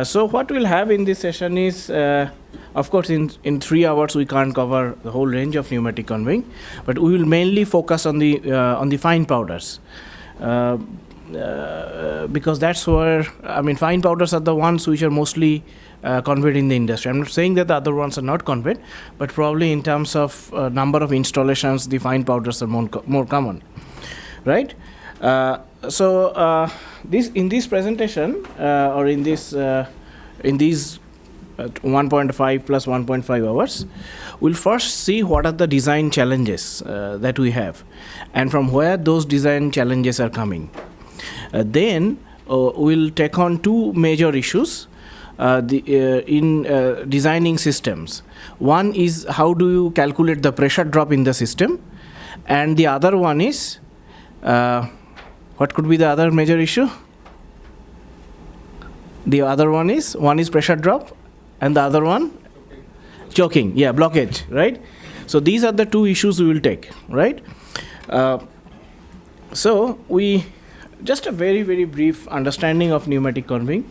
So what we'll have in this session is, of course, in 3 hours we can't cover the whole range of pneumatic conveying, but we will mainly focus on the fine powders. Because that's where, fine powders are the ones which are mostly conveyed in the industry. I'm not saying that the other ones are not conveyed, but probably in terms of number of installations, the fine powders are more common, right? In this presentation, or in these 1.5 plus 1.5 hours, we'll first see what are the design challenges that we have, and from where those design challenges are coming. Then we'll take on two major issues in designing systems. One is how do you calculate the pressure drop in the system, and the other one is what could be the other major issue? The other one is pressure drop, and the other one choking, blockage, right? So these are the two issues we will take, right? So we just a very, very brief understanding of pneumatic conveying.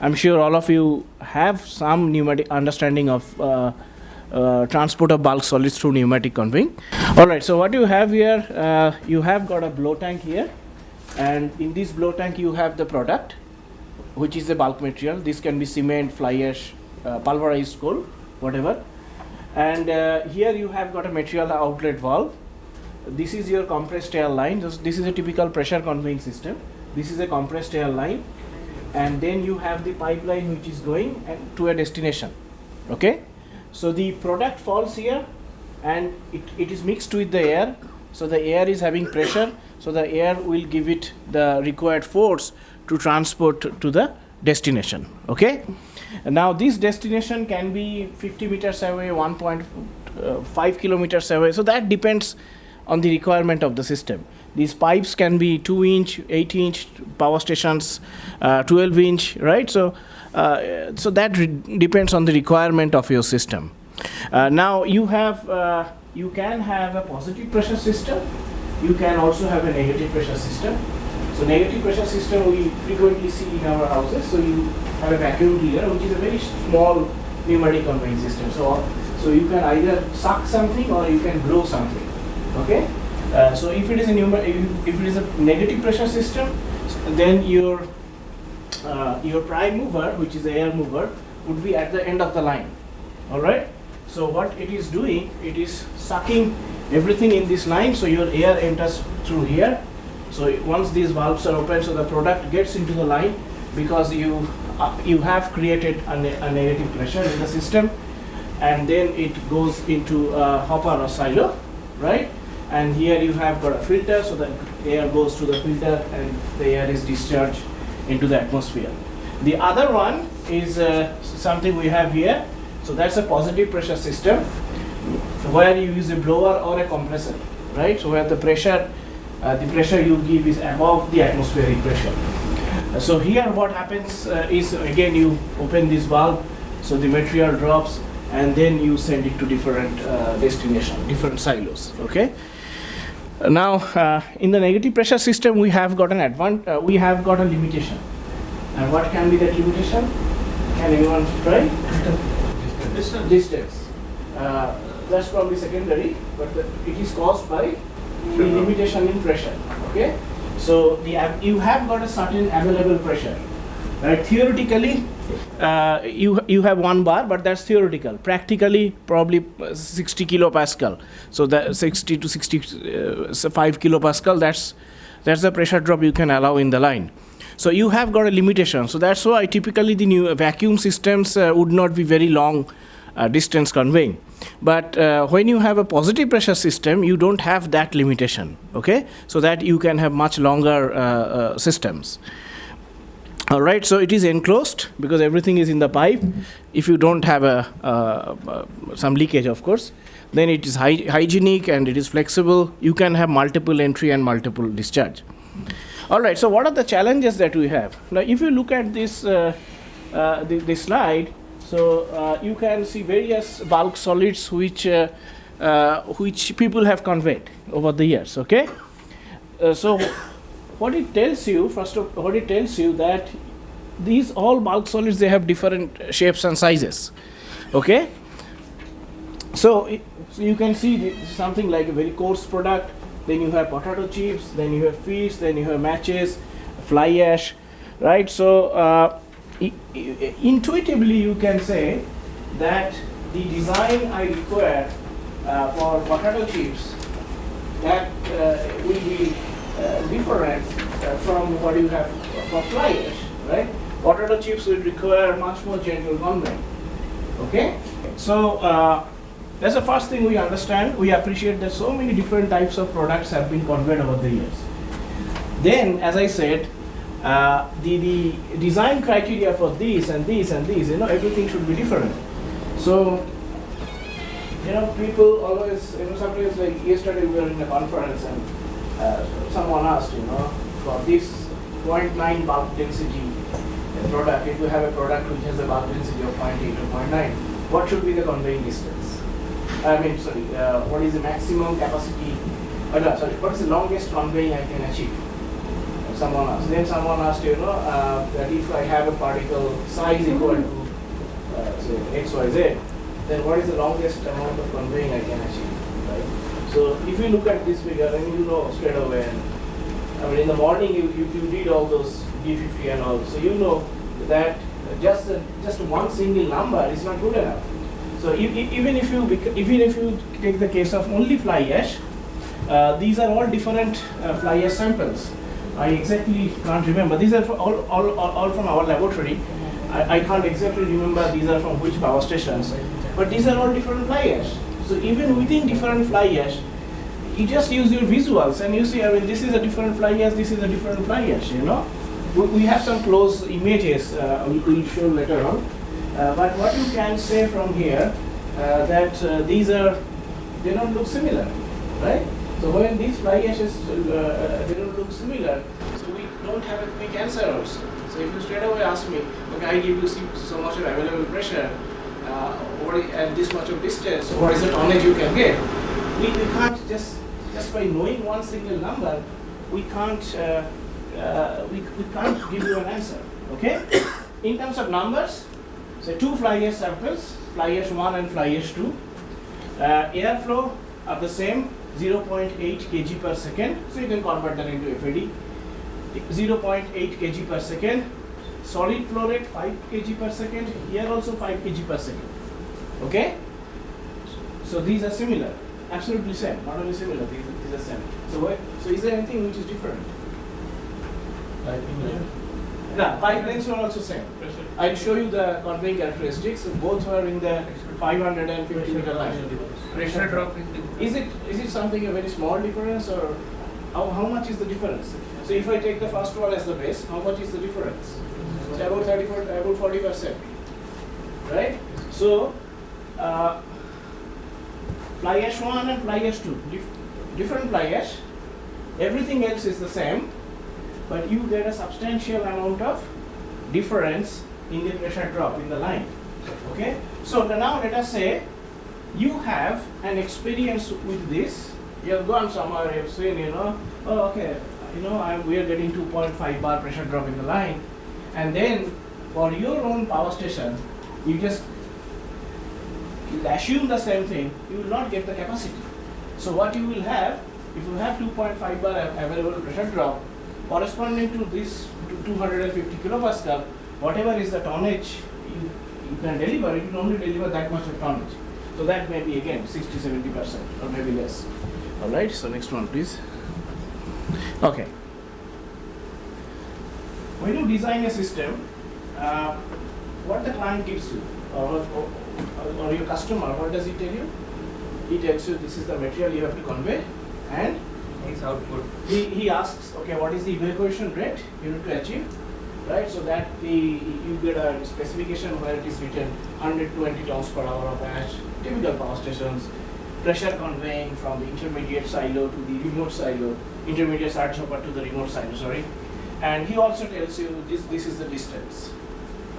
I'm sure all of you have some pneumatic understanding of transport of bulk solids through pneumatic conveying. All right, so what you have here, you have got a blow tank here, and in this blow tank you have the product, which is the bulk material. This can be cement, fly ash, pulverized coal, whatever. And here you have got a material outlet valve. This is your compressed air line. This is a typical pressure conveying system. This is a compressed air line, and then you have the pipeline which is going to a destination. Okay, so the product falls here, and it is mixed with the air. So the air is having pressure. So the air will give it the required force to transport to the destination. Okay. And now this destination can be 50 meters away, 1.5 kilometers away. So that depends on the requirement of the system. These pipes can be 2-inch, 8-inch power stations, 12-inch, right? So that depends on the requirement of your system. Now you can have a positive pressure system. You can also have a negative pressure system. So negative pressure system we frequently see in our houses. So you have a vacuum cleaner, which is a very small pneumatic conveying system. So you can either suck something or you can blow something. Okay. So if it is a negative pressure system, then your prime mover, which is the air mover, would be at the end of the line. All right. So what it is doing, it is sucking everything in this line. So your air enters through here. So once these valves are open, so the product gets into the line, because you have created a negative pressure in the system, and then it goes into a hopper or silo, right? And here you have got a filter, so the air goes to the filter and the air is discharged into the atmosphere. The other one is something we have here. So that's a positive pressure system, where you use a blower or a compressor, right? So where the pressure you give is above the atmospheric pressure. So here what happens is, again, you open this valve, so the material drops, and then you send it to different destination, different silos. Okay. Now in the negative pressure system, we have got we have got a limitation. And what can be that limitation? Can anyone try? Distance. That's probably secondary, but it is caused by the limitation in pressure. Okay. So you have got a certain available pressure, right? Theoretically, you have 1 bar, but that's theoretical. Practically, probably 60 kilopascal. So that 60 to 65 kilopascal. That's the pressure drop you can allow in the line. So you have got a limitation. So that's why typically the new vacuum systems would not be very long distance conveying. But when you have a positive pressure system, you don't have that limitation. Okay, so that you can have much longer systems. All right, so it is enclosed because everything is in the pipe. If you don't have some leakage, of course, then it is hygienic and it is flexible. You can have multiple entry and multiple discharge. All right, so what are the challenges that we have? Now, if you look at this slide, so you can see various bulk solids which people have conveyed over the years. Okay, so what it tells you, first of all, what it tells you that these all bulk solids, they have different shapes and sizes. Okay, so you can see something like a very coarse product, then you have potato chips, then you have fish, then you have matches, fly ash, right? So intuitively you can say that the design I require for potato chips, that will be different from what you have for fly ash, right? Potato chips will require much more gentle conveying. Okay, so that's the first thing we understand. We appreciate that so many different types of products have been conveyed over the years. Then, as I said, the design criteria for these and these and these, everything should be different. So, people always, sometimes, like yesterday we were in a conference and someone asked, for this 0.9 bulk density product, if you have a product which has a bulk density of 0.8 or 0.9, what should be the conveying distance? What is the maximum capacity? What is the longest conveying I can achieve? Someone asked. Then someone asked, that if I have a particle size equal to, say, x, y, z, then what is the longest amount of conveying I can achieve, right? So if you look at this figure, then you know straight away. And, in the morning you did all those D50 and all, so you know that just one single number is not good enough. So even if you take the case of only fly ash, these are all different fly ash samples. I exactly can't remember. These are all from our laboratory. I can't exactly remember these are from which power stations, but these are all different fly ash. So even within different fly ash, you just use your visuals and you see, this is a different fly ash, this is a different fly ash, We have some close images we'll show later on. But what you can say from here, that they don't look similar, right? So when these fly ashes, they don't look similar, so we don't have a quick answer also. So if you straight away ask me, okay, I give you so much of available pressure, and this much of distance, what is the tonnage you can get? We can't just by knowing one single number, we can't give you an answer. Okay? In terms of numbers, so two fly ash samples, fly ash 1 and fly ash 2. Airflow are the same, 0.8 kg per second. So you can convert that into FAD. 0.8 kg per second. Solid flow rate 5 kg per second. Here also 5 kg per second. Okay? So these are similar. Absolutely same. Not only similar, these are same. So is there anything which is different? Yeah, pipelines are also same. I'll show you the conveying characteristics. Both are in the 550 meter line. Pressure drop is it something a very small difference, or how much is the difference? So if I take the first one as the base, how much is the difference? So about 40%, right? So fly ash 1 and fly ash 2, different fly ash. Everything else is the same, but you get a substantial amount of difference in the pressure drop in the line. Okay? So now let us say you have an experience with this. You have gone somewhere, you have seen, oh, okay, we are getting 2.5 bar pressure drop in the line, and then for your own power station, you just assume the same thing, you will not get the capacity. So what you will have, if you have 2.5 bar available pressure drop, corresponding to this 250 kilopascal, whatever is the tonnage you can deliver, it will only deliver that much of tonnage. So that may be again 60-70% or maybe less. Alright, so next one please. Okay. When you design a system, what the client gives you, or your customer, what does he tell you? He tells you this is the material you have to convey, and its output. He asks, okay, what is the evacuation rate you need to achieve, right? So that you get a specification where it is written 120 tons per hour of ash, typical power stations, pressure conveying from the intermediate silo to the remote silo, intermediate surge hopper to the remote silo, sorry. And he also tells you this is the distance.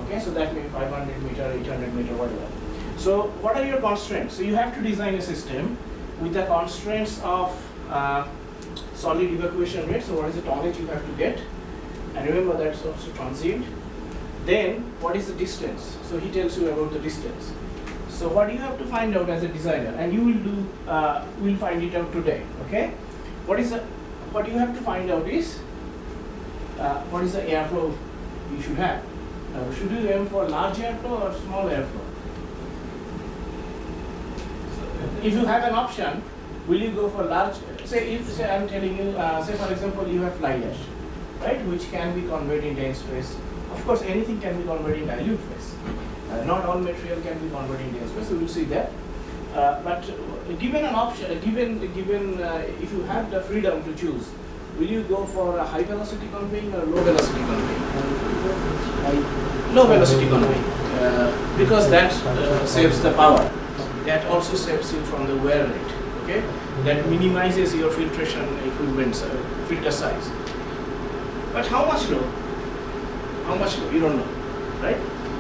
Okay, so that may be 500 meter, 800 meter, whatever. So what are your constraints? So you have to design a system with the constraints of solid evacuation rate. So what is the tonnage you have to get? And remember that's also transient. Then what is the distance? So he tells you about the distance. So what you have to find out as a designer, and you will do, will find it out today. Okay? What you have to find out is what is the airflow you should have. Should you aim for large airflow or small airflow? If you have an option, will you go for large? Say I'm telling you, say for example you have fly ash, right, which can be converted in dense phase. Of course, anything can be converted in dilute phase. Not all material can be converted in dense phase. We will see that. But given an option, given if you have the freedom to choose, will you go for a high velocity conveying or low velocity conveying? Low velocity conveying, because that saves the power. That also saves you from the wear rate. Okay, that minimizes your filtration equipment filter size. But how much low? How much low? You don't know, right?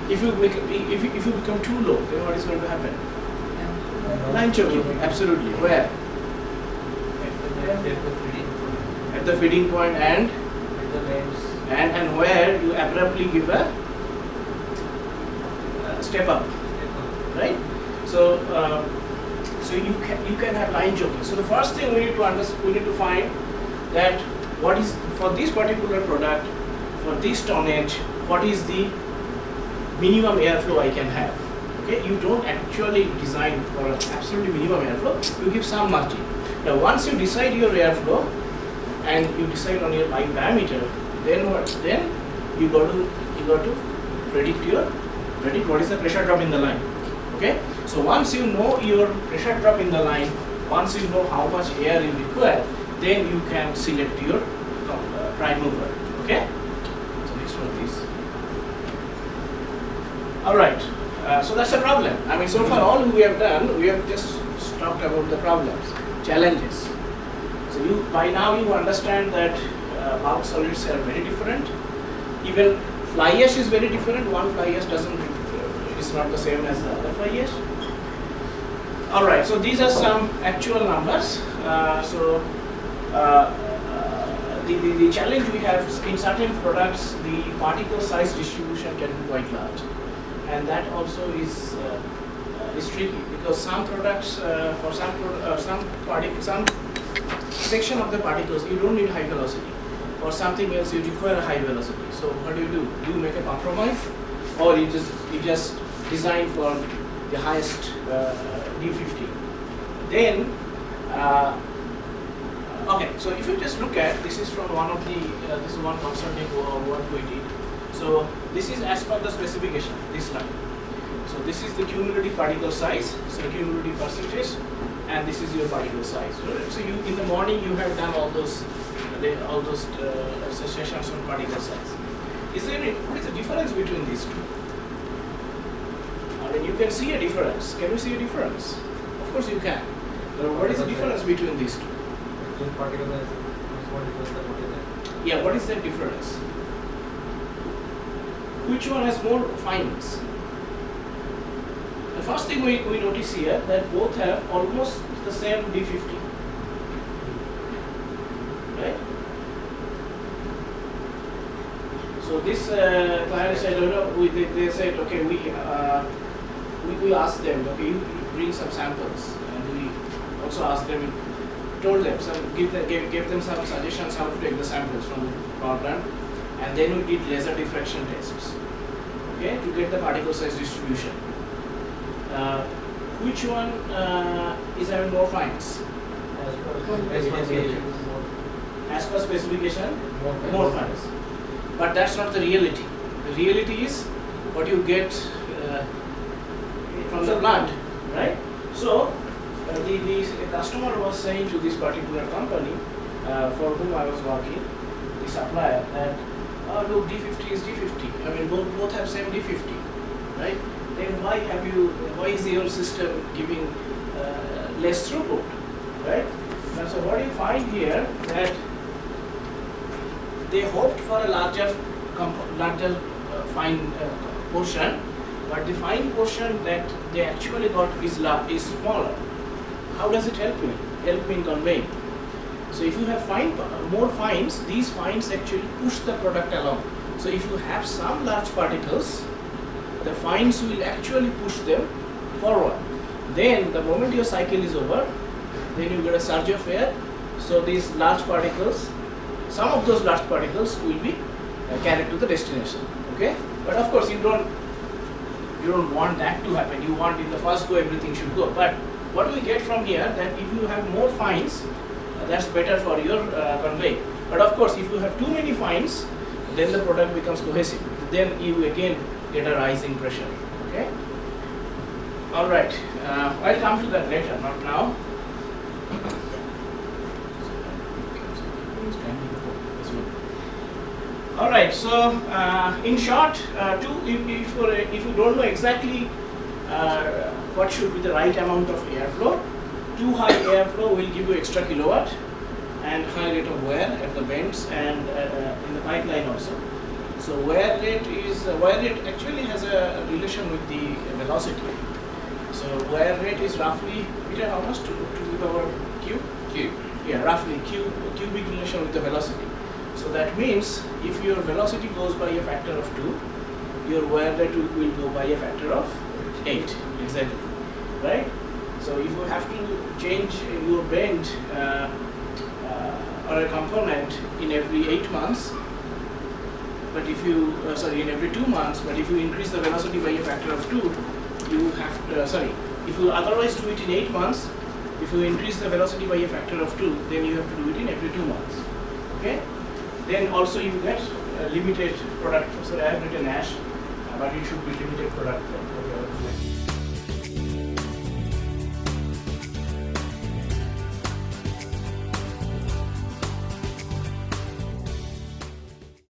If you become too low, then what is going to happen? Line choking, absolutely. Where? At the feeding point and where you abruptly give a step up, right? So you can have line choking. So the first thing we need to find that what is for this particular product, for this tonnage, what is the minimum airflow I can have. Okay, you don't actually design for an absolutely minimum airflow. You give some margin. Now, once you decide your airflow and you decide on your pipe diameter, then what? Then you got to predict what is the pressure drop in the line. Okay. So once you know your pressure drop in the line, once you know how much air you require, then you can select your prime mover. Okay. So next one, please. All right. So that's a problem. I mean, so far all we have done, we have just talked about the problems, challenges. So by now you understand that bulk solids are very different. Even fly ash is very different. One fly ash is not the same as the other fly ash. All right. So these are some actual numbers. The challenge we have in certain products, the particle size distribution can be quite large. And that also is tricky because some products, for some section of the particles, you don't need high velocity. For something else, you require a high velocity. So what do? Do you make a compromise, or you just design for the highest D50? Then, okay. So if you just look at this is from one of the this is one consulting work we did. So this is as per the specification, this line. So this is the cumulative particle size, so cumulative percentage, and this is your particle size. So you in the morning you have done all those associations on particle size. What is the difference between these two? I mean, you can see a difference. Can you see a difference? Of course you can. So what is the difference between these two? Yeah, what is the difference? Which one has more fines? The first thing we notice here that both have almost the same D50. Right? So this client said, they said, okay, we asked them, okay, you bring some samples, and we also asked them, told them, gave them some suggestions how to take the samples from the power plant. And then we did laser diffraction tests, okay, to get the particle size distribution. Which one is having more fines? As per specification, more fines. But that's not the reality. The reality is what you get from the plant, right? So the customer was saying to this particular company for whom I was working, the supplier, that look, D50 is D50. I mean, both have same D50, right? Then why is your system giving less throughput, right? And so what you find here that they hoped for a larger fine portion, but the fine portion that they actually got is smaller. How does it help me? Help me in conveying. So if you have more fines, these fines actually push the product along. So if you have some large particles, the fines will actually push them forward. Then the moment your cycle is over, then you get a surge of air. So these large particles, some of those large particles will be carried to the destination. Okay, but of course you don't want that to happen. You want in the first go everything should go. But what we get from here, that if you have more fines, that's better for your convey. But of course, if you have too many fines, then the product becomes cohesive. Then you again get a rising pressure. Okay. All right. I'll come to that later, not now. All right. So in short, if you don't know exactly what should be the right amount of airflow, too high airflow will give you extra kilowatt and high rate of wear at the bends and in the pipeline also. So wear rate actually has a relation with the velocity. So wear rate is roughly, Peter, how much to the power Q? Q. Yeah, roughly cubic relation with the velocity. So that means if your velocity goes by a factor of 2, your wear rate will go by a factor of 8. Exactly. Right? So if you have to change your bend or a component in every 8 months, but if you in every 2 months, but if you increase the velocity by a factor of 2, you have if you otherwise do it in 8 months, if you increase the velocity by a factor of 2, then you have to do it in every 2 months. Okay? Then also you get limited product. So I have written ASH, but it should be limited product for your